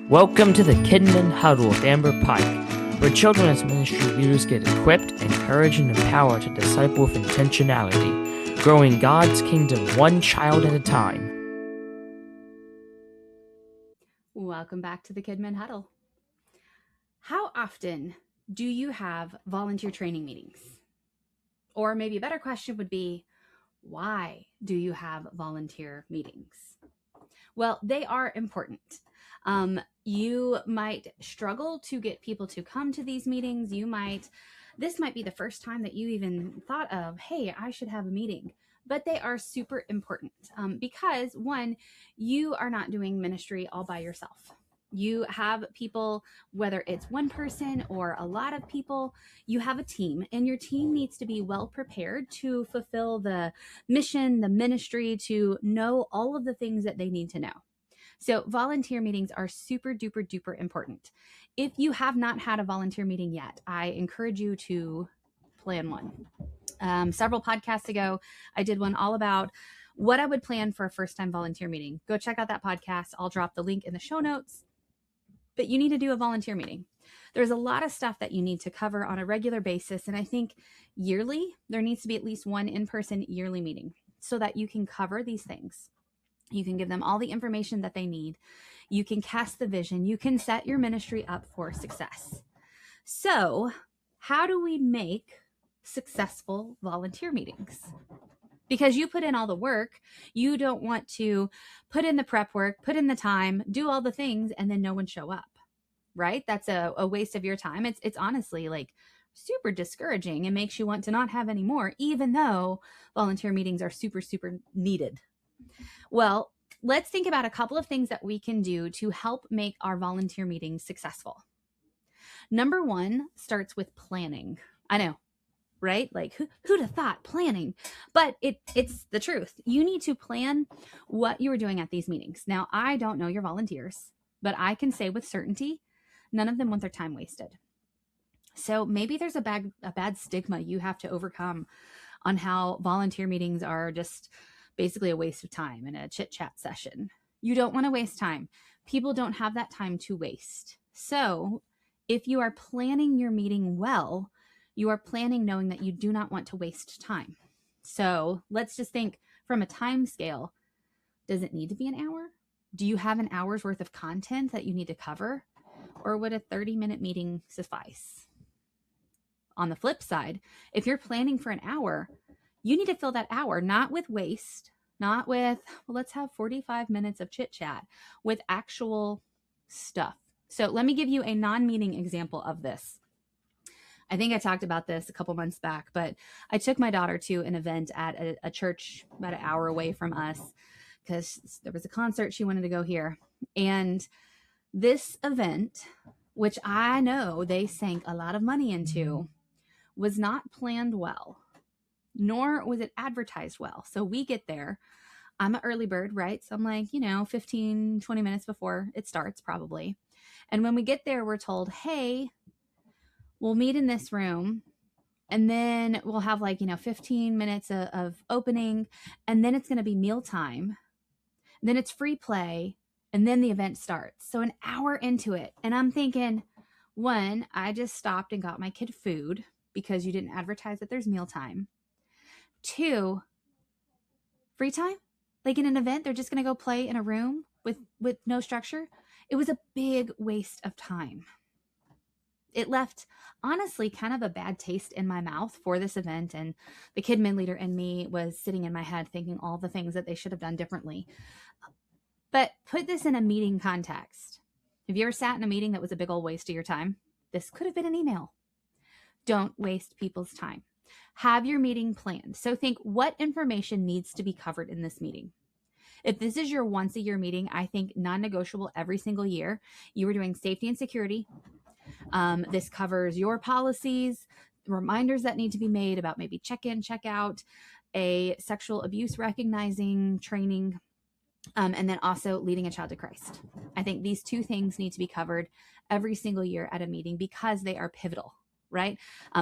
Welcome to the Kidmin Huddle with Amber Pike, where children's ministry leaders get equipped, encouraged, and empowered to disciple with intentionality, growing God's kingdom one child at a time. Welcome back to the Kidmin Huddle. How often do you have volunteer training meetings? Or maybe a better question would be, why do you have volunteer meetings? Well, they are important. You might struggle to get people to come to these meetings. This might be the first time that you even thought of, hey, I should have a meeting. But they are super important because, one, you are not doing ministry all by yourself. You have people, whether it's one person or a lot of people, you have a team, and your team needs to be well prepared to fulfill the mission, the ministry, to know all of the things that they need to know. So volunteer meetings are super duper duper important. If you have not had a volunteer meeting yet, I encourage you to plan one. Several podcasts ago, I did one all about what I would plan for a first-time volunteer meeting. Go check out that podcast. I'll drop the link in the show notes. But you need to do a volunteer meeting. There's a lot of stuff that you need to cover on a regular basis. And I think yearly, there needs to be at least one in-person yearly meeting so that you can cover these things. You can give them all the information that they need. You can cast the vision. You can set your ministry up for success. So, how do we make successful volunteer meetings? Because you put in all the work, you don't want to put in the prep work, put in the time, do all the things, and then no one show up, right? That's a waste of your time. It's honestly like super discouraging and makes you want to not have any more, even though volunteer meetings are super, super needed. Well, let's think about a couple of things that we can do to help make our volunteer meetings successful. Number one starts with planning. I know, right? Like who'd have thought planning? But it's the truth. You need to plan what you are doing at these meetings. Now, I don't know your volunteers, but I can say with certainty, none of them want their time wasted. So maybe there's a bad stigma you have to overcome on how volunteer meetings are just basically a waste of time and a chit-chat session. You don't want to waste time. People don't have that time to waste. So if you are planning your meeting well, you are planning knowing that you do not want to waste time. So let's just think from a time scale. Does it need to be an hour? Do you have an hour's worth of content that you need to cover? Or would a 30-minute meeting suffice? On the flip side, if you're planning for an hour, you need to fill that hour, not with waste, not with, well, let's have 45 minutes of chit chat, with actual stuff. So let me give you a non-meeting example of this. I think I talked about this a couple months back, but I took my daughter to an event at a church about an hour away from us because there was a concert she wanted to go hear. And this event, which I know they sank a lot of money into, was not planned well, nor was it advertised well. So we get there. I'm an early bird, right? So I'm like, 15, 20 minutes before it starts probably. And when we get there, we're told, hey, we'll meet in this room, and then we'll have 15 minutes of opening, and then it's going to be mealtime. Then it's free play, and then the event starts. So an hour into it, and I'm thinking, one, I just stopped and got my kid food because you didn't advertise that there's mealtime. Two, free time? Like in an event, they're just going to go play in a room with no structure. It was a big waste of time. It left, honestly, kind of a bad taste in my mouth for this event. And the Kidmin leader and me was sitting in my head thinking all the things that they should have done differently. But put this in a meeting context. Have you ever sat in a meeting that was a big old waste of your time? This could have been an email. Don't waste people's time. Have your meeting planned. So think, what information needs to be covered in this meeting? If this is your once a year meeting, I think non-negotiable every single year, you are doing safety and security. This covers your policies, reminders that need to be made about maybe check-in, check-out, a sexual abuse recognizing training, and then also leading a child to Christ. I think these two things need to be covered every single year at a meeting because they are pivotal, right?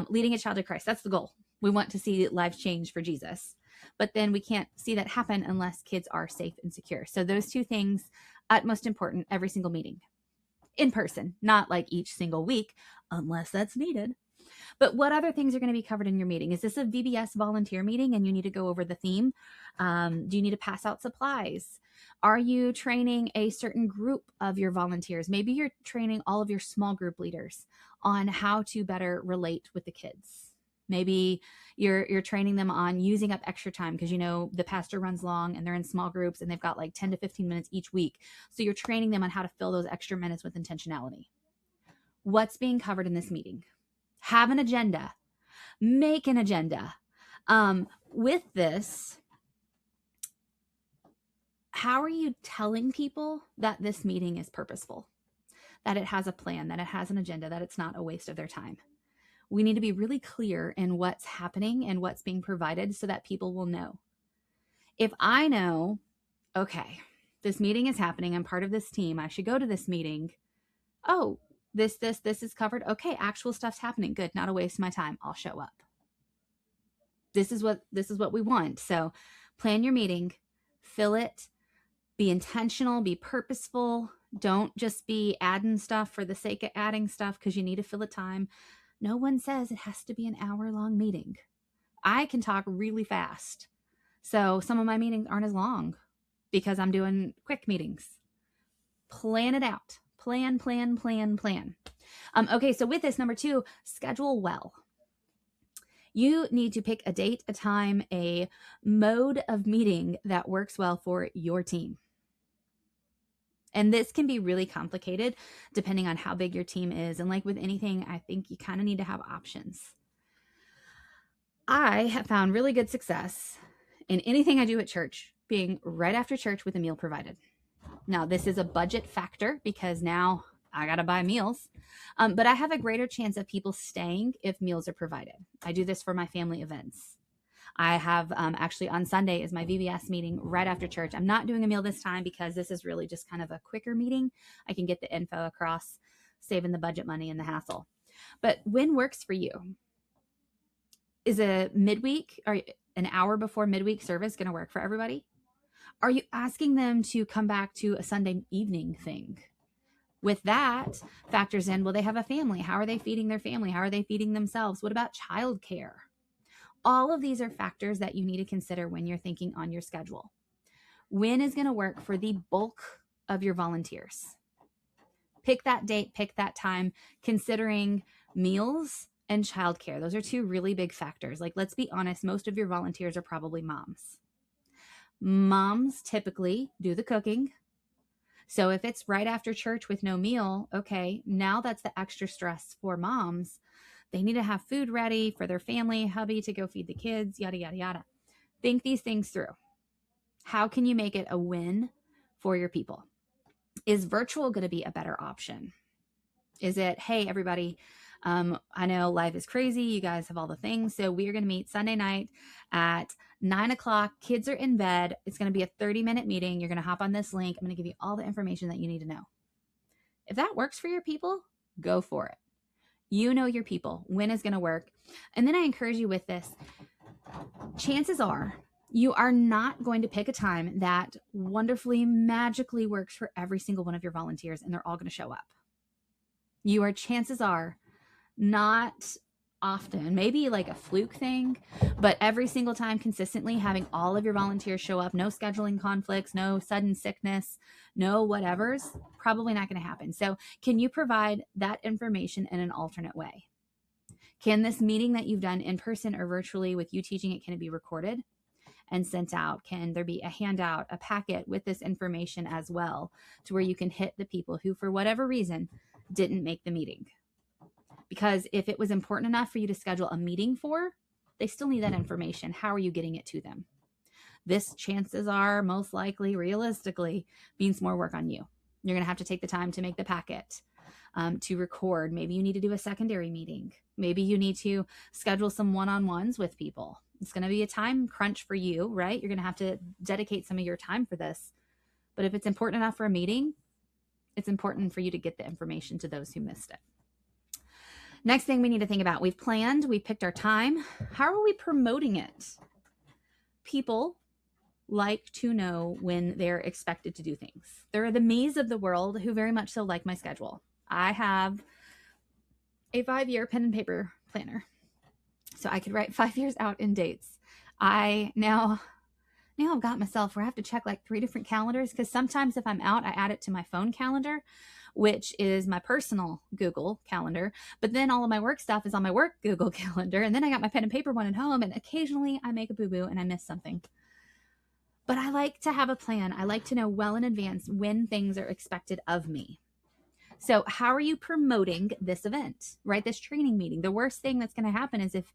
Leading a child to Christ, that's the goal. We want to see lives change for Jesus. But then we can't see that happen unless kids are safe and secure. So those two things, utmost important every single meeting. in person, not like each single week, unless that's needed. But what other things are going to be covered in your meeting? Is this a VBS volunteer meeting and you need to go over the theme? Do you need to pass out supplies? Are you training a certain group of your volunteers? Maybe you're training all of your small group leaders on how to better relate with the kids. Maybe you're training them on using up extra time because the pastor runs long and they're in small groups and they've got like 10 to 15 minutes each week. So you're training them on how to fill those extra minutes with intentionality. What's being covered in this meeting? Have an agenda. Make an agenda. With this, how are you telling people that this meeting is purposeful, that it has a plan, that it has an agenda, that it's not a waste of their time? We need to be really clear in what's happening and what's being provided so that people will know. If I know, okay, this meeting is happening, I'm part of this team, I should go to this meeting. Oh, this is covered. Okay, actual stuff's happening. Good, not a waste of my time. I'll show up. This is what we want. So plan your meeting, fill it, be intentional, be purposeful. Don't just be adding stuff for the sake of adding stuff because you need to fill a time. No one says it has to be an hour-long meeting. I can talk really fast. So some of my meetings aren't as long because I'm doing quick meetings. Plan it out. Plan. Okay, so with this, number 2, schedule well. You need to pick a date, a time, a mode of meeting that works well for your team. And this can be really complicated depending on how big your team is. And like with anything, I think you kind of need to have options. I have found really good success in anything I do at church being right after church with a meal provided. Now, this is a budget factor because now I got to buy meals, but I have a greater chance of people staying if meals are provided. I do this for my family events. I have actually on Sunday is my VBS meeting right after church. I'm not doing a meal this time because this is really just kind of a quicker meeting. I can get the info across, saving the budget money and the hassle. But when works for you? Is a midweek or an hour before midweek service going to work for everybody? Are you asking them to come back to a Sunday evening thing? With that factors in, well, they have a family. How are they feeding their family? How are they feeding themselves? What about childcare? All of these are factors that you need to consider when you're thinking on your schedule. When is going to work for the bulk of your volunteers? Pick that date, pick that time, considering meals and childcare. Those are 2 really big factors. Like, let's be honest, most of your volunteers are probably moms. Moms typically do the cooking. So if it's right after church with no meal, okay, now that's the extra stress for moms. They need to have food ready for their family, hubby to go feed the kids, yada, yada, yada. Think these things through. How can you make it a win for your people? Is virtual going to be a better option? Is it, hey, everybody, I know life is crazy. You guys have all the things. So we are going to meet Sunday night at 9:00. Kids are in bed. It's going to be a 30-minute meeting. You're going to hop on this link. I'm going to give you all the information that you need to know. If that works for your people, go for it. You know your people. When is going to work? And then I encourage you with this. Chances are you are not going to pick a time that wonderfully, magically works for every single one of your volunteers and they're all going to show up. Chances are not often, maybe like a fluke thing, but every single time consistently having all of your volunteers show up, no scheduling conflicts, no sudden sickness, no whatevers, probably not going to happen. So can you provide that information in an alternate way? Can this meeting that you've done in person or virtually with you teaching it, can it be recorded and sent out? Can there be a handout, a packet with this information as well to where you can hit the people who, for whatever reason, didn't make the meeting? Because if it was important enough for you to schedule a meeting for, they still need that information. How are you getting it to them? This, chances are, most likely, realistically, means more work on you. You're going to have to take the time to make the packet, to record. Maybe you need to do a secondary meeting. Maybe you need to schedule some one-on-ones with people. It's going to be a time crunch for you, right? You're going to have to dedicate some of your time for this. But if it's important enough for a meeting, it's important for you to get the information to those who missed it. Next thing we need to think about, we've planned, we picked our time. How are we promoting it? People like to know when they're expected to do things. There are the me's of the world who very much so like my schedule. I have a 5-year pen and paper planner, so I could write 5 years out in dates. I now I've got myself where I have to check like 3 different calendars, because sometimes if I'm out, I add it to my phone calendar, which is my personal Google calendar. But then all of my work stuff is on my work Google calendar. And then I got my pen and paper one at home, and occasionally I make a boo-boo and I miss something. But I like to have a plan. I like to know well in advance when things are expected of me. So how are you promoting this event, right? This training meeting? The worst thing that's going to happen is if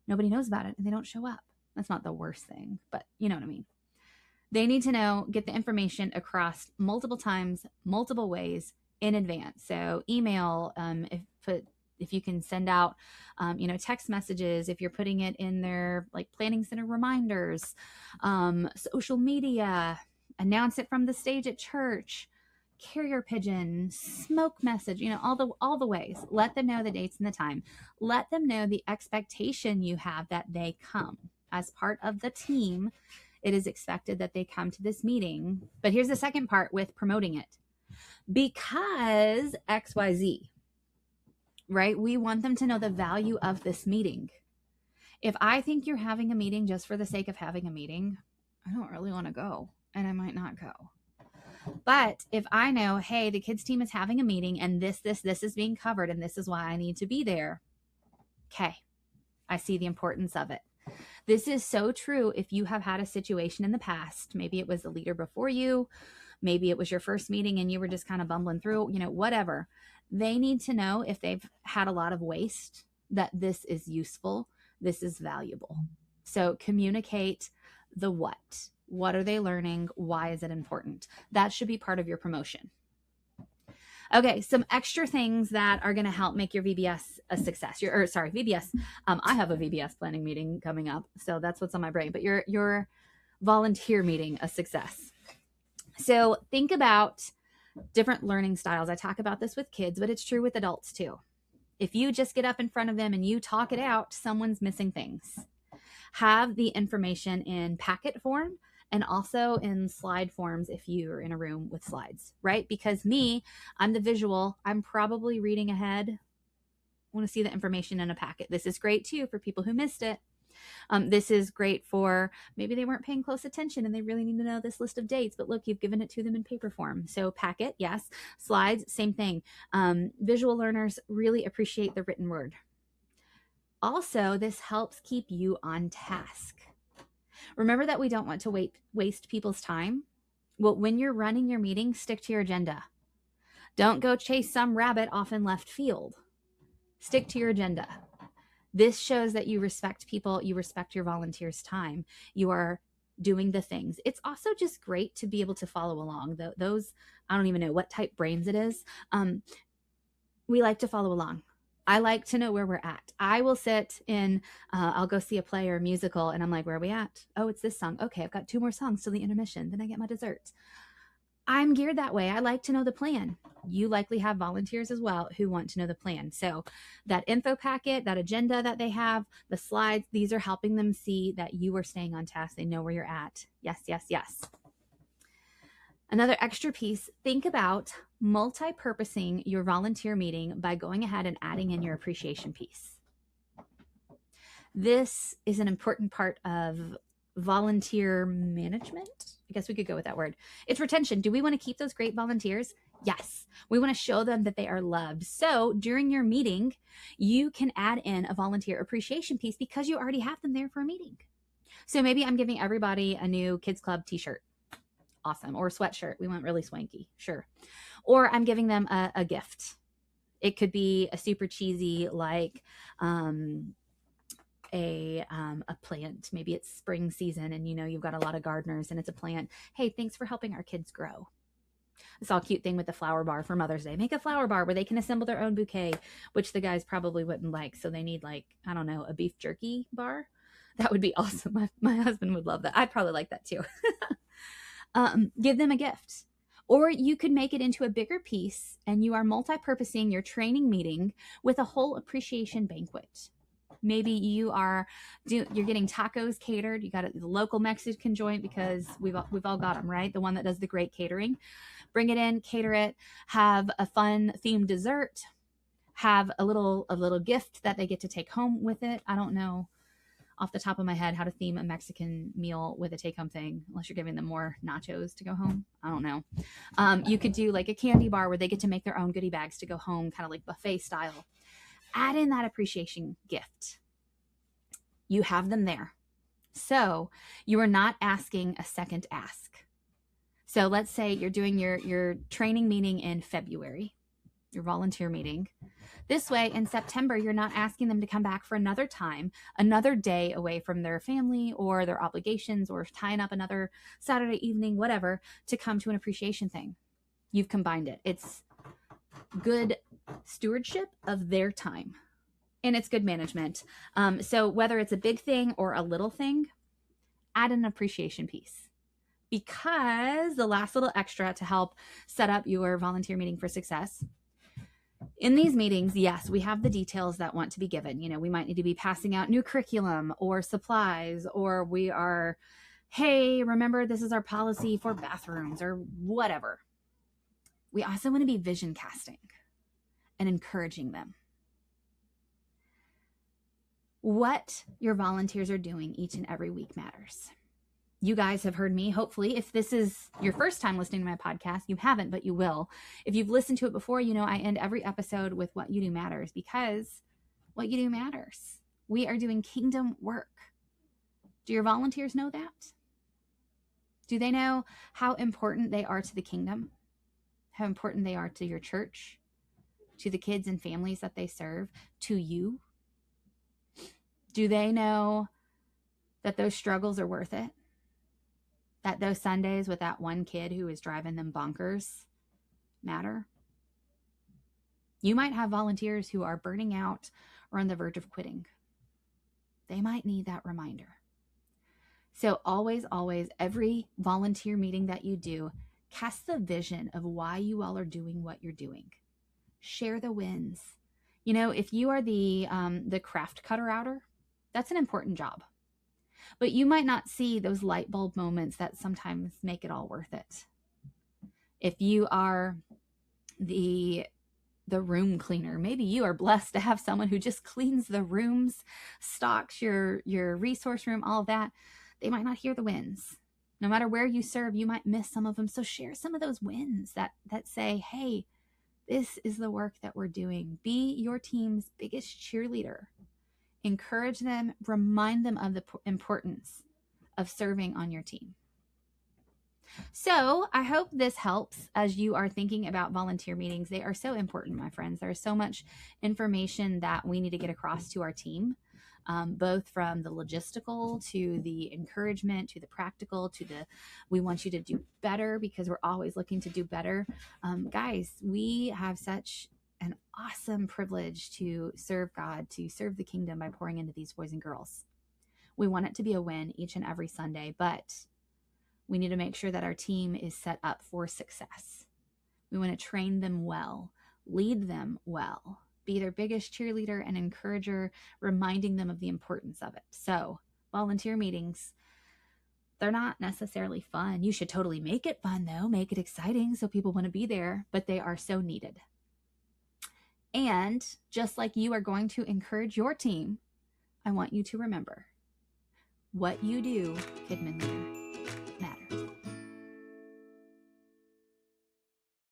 nobody knows about it and they don't show up. That's not the worst thing, but you know what I mean. They need to know, get the information across multiple times, multiple ways in advance. So email, if you can send out, text messages, if you're putting it in their like planning center reminders, social media, announce it from the stage at church, carrier pigeon, smoke message, all the ways. Let them know the dates and the time. Let them know the expectation you have that they come. As part of the team, it is expected that they come to this meeting. But here's the second part with promoting it. Because XYZ, right? We want them to know the value of this meeting. If I think you're having a meeting just for the sake of having a meeting, I don't really want to go, and I might not go. But if I know, hey, the kids team is having a meeting and this is being covered and this is why I need to be there. Okay. I see the importance of it. This is so true if you have had a situation in the past. Maybe it was the leader before you. Maybe it was your first meeting and you were just kind of bumbling through, whatever. They need to know, if they've had a lot of waste, that this is useful. This is valuable. So communicate the what. What are they learning? Why is it important? That should be part of your promotion. Okay, some extra things that are going to help make your VBS a success. VBS. I have a VBS planning meeting coming up, so that's what's on my brain. But your volunteer meeting a success. So think about different learning styles. I talk about this with kids, but it's true with adults too. If you just get up in front of them and you talk it out, someone's missing things. Have the information in packet form and also in slide forms if you're in a room with slides, right? Because I'm the visual. I'm probably reading ahead. I want to see the information in a packet. This is great too for people who missed it. This is great for maybe they weren't paying close attention and they really need to know this list of dates, but look, you've given it to them in paper form. So packet, yes. Slides, same thing. Visual learners really appreciate the written word. Also, this helps keep you on task. Remember that we don't want to waste people's time. Well, when you're running your meeting, stick to your agenda. Don't go chase some rabbit off in left field. Stick to your agenda. This shows that you respect people, you respect your volunteers' time. You are doing the things. It's also just great to be able to follow along. Those, I don't even know what type brains it is. We like to follow along. I like to know where we're at. I will sit in, I'll go see a play or a musical, and I'm like, where are we at? Oh, it's this song. Okay, I've got 2 more songs till the intermission. Then I get my dessert. I'm geared that way. I like to know the plan. You likely have volunteers as well who want to know the plan. So that info packet, that agenda that they have, the slides, these are helping them see that you are staying on task. They know where you're at. Yes, yes, yes. Another extra piece, think about multi-purposing your volunteer meeting by going ahead and adding in your appreciation piece. This is an important part of volunteer management. I guess we could go with that word. It's retention. Do we want to keep those great volunteers? Yes. We want to show them that they are loved. So during your meeting, you can add in a volunteer appreciation piece because you already have them there for a meeting. So maybe I'm giving everybody a new Kids Club t-shirt. Awesome. Or sweatshirt. We went really swanky. Sure. Or I'm giving them a gift. It could be a super cheesy, like a plant. Maybe it's spring season and you've got a lot of gardeners and it's a plant. Hey, thanks for helping our kids grow. I saw a cute thing with the flower bar for Mother's Day. Make a flower bar where they can assemble their own bouquet, which the guys probably wouldn't like. So they need a beef jerky bar. That would be awesome. My husband would love that. I'd probably like that too. Give them a gift. Or you could make it into a bigger piece and you are multi-purposing your training meeting with a whole appreciation banquet. Maybe you're getting tacos catered. You got the local Mexican joint, because we've all got them, right? The one that does the great catering. Bring it in, cater it, have a fun themed dessert, have a little gift that they get to take home with it. I don't know off the top of my head how to theme a Mexican meal with a take-home thing, unless you're giving them more nachos to go home. I don't know. You could do like a candy bar where they get to make their own goodie bags to go home, kind of like buffet style. Add in that appreciation gift. You have them there. So you are not asking a second ask. So let's say you're doing your training meeting in February, your volunteer meeting. This way, in September, you're not asking them to come back for another time, another day away from their family or their obligations, or tying up another Saturday evening, whatever, to come to an appreciation thing. You've combined it. It's good stewardship of their time, and it's good management. So whether it's a big thing or a little thing, add an appreciation piece. Because the last little extra to help set up your volunteer meeting for success. In these meetings, yes, we have the details that want to be given. We might need to be passing out new curriculum or supplies, or we are, hey, remember, this is our policy for bathrooms or whatever. We also want to be vision casting and encouraging them. What your volunteers are doing each and every week matters. You guys have heard me, hopefully. If this is your first time listening to my podcast, you haven't, but you will. If you've listened to it before, I end every episode with what you do matters, because what you do matters. We are doing kingdom work. Do your volunteers know that? Do they know how important they are to the kingdom? How important they are to your church, to the kids and families that they serve, to you? Do they know that those struggles are worth it? That those Sundays with that one kid who is driving them bonkers matter? You might have volunteers who are burning out or on the verge of quitting. They might need that reminder. So always, every volunteer meeting that you do, cast the vision of why you all are doing what you're doing. Share the wins. If you are the craft cutter outer, that's an important job. But you might not see those light bulb moments that sometimes make it all worth it. If you are the room cleaner, maybe you are blessed to have someone who just cleans the rooms, stocks your resource room, all of that. They might not hear the wins. No matter where you serve, you might miss some of them. So share some of those wins that say, hey, this is the work that we're doing. Be your team's biggest cheerleader. Encourage them, remind them of the importance of serving on your team. So I hope this helps as you are thinking about volunteer meetings. They are so important, my friends. There is so much information that we need to get across to our team, both from the logistical to the encouragement to the practical to the we want you to do better, because we're always looking to do better. Guys, we have such an awesome privilege to serve God, to serve the kingdom by pouring into these boys and girls. We want it to be a win each and every Sunday, but we need to make sure that our team is set up for success. We want to train them well, lead them well, be their biggest cheerleader and encourager, reminding them of the importance of it. So volunteer meetings, they're not necessarily fun. You should totally make it fun, though. Make it exciting so people want to be there, but they are so needed. And just like you are going to encourage your team, I want you to remember what you do, Kidmin Leader,